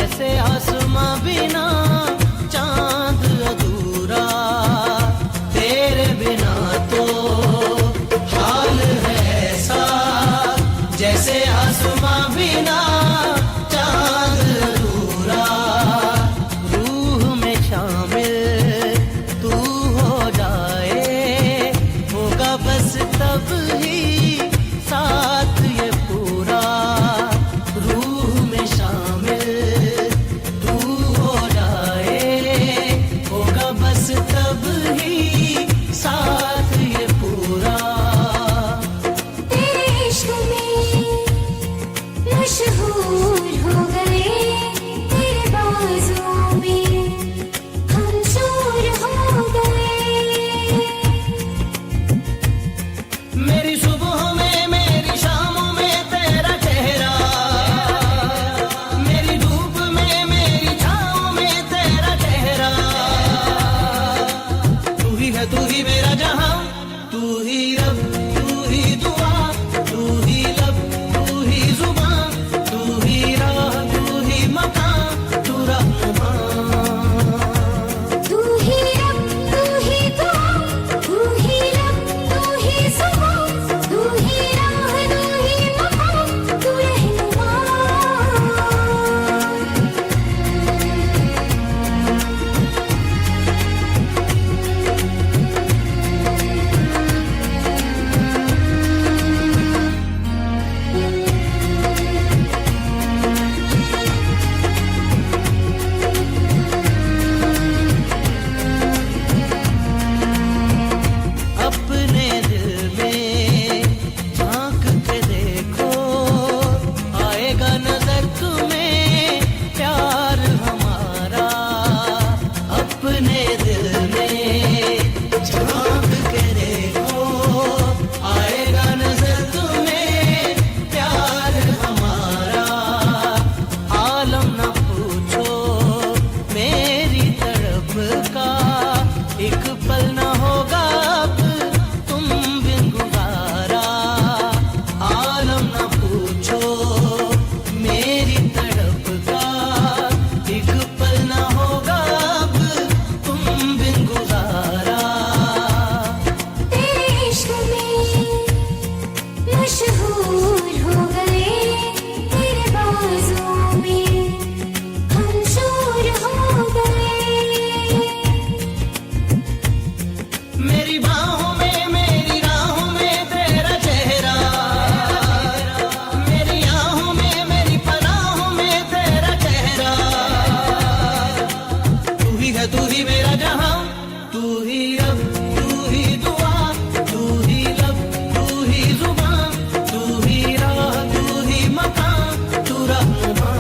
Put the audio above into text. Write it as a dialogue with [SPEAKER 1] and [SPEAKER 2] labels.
[SPEAKER 1] जैसे आसमां बिना चांद अधूरा, तेरे बिना तो हाल है ऐसा जैसे आसमां बिना चांद अधूरा। रूह में शामिल तू हो जाए, होगा बस तब ही साथ ये पूरा। रूह में शामिल तू हो जाए, होगा बस तब ही साथ ये पूरा।
[SPEAKER 2] तेरे इश्क में मशहूर हो गए, तेरे बाजों में हम चूर हो गए।
[SPEAKER 1] मेरी सुबह में मेरी शामों में तेरा चेहरा, मेरी धूप में मेरी छाँव में तेरा चेहरा। तू ही है तू ही मेरा जहां, तू ही रब तू ही दुआ, तू ही लब तू ही जुबान, तू ही राह तू ही मकान, तू रहनुमा।
[SPEAKER 2] तू ही रब तू ही दुआ, तू ही लब तू ही जुबान, तू ही राह तू ही मकान, तू रहनुमा।
[SPEAKER 1] अपने दिल में झांक के देखो, आएगा नजर तुम्हें प्यार हमारा। अपने दिल में झांक के देखो, आएगा नजर तुम्हें प्यार हमारा। आलम न पूछो मेरी तड़प का, एक पल न होगा अब तुम बिन गुजारा। आलम न पूछो मेरी तड़प का, एक पल न होगा अब तुम बिन गुजारा।
[SPEAKER 2] तेरे इश्क में मशहूर हो गए, तेरे बाजों में हम चूर हो गए।
[SPEAKER 1] मेरी बाहों में मेरी राहों में तेरा चेहरा, मेरी आहों में मेरी पनाहों में तेरा चेहरा। तू ही है तू ही मेरा जहां, तू ही रब तू ही दुआ, तू ही लब तू ही जुबान, तू ही राह तू ही मकान, तू रहनुमा।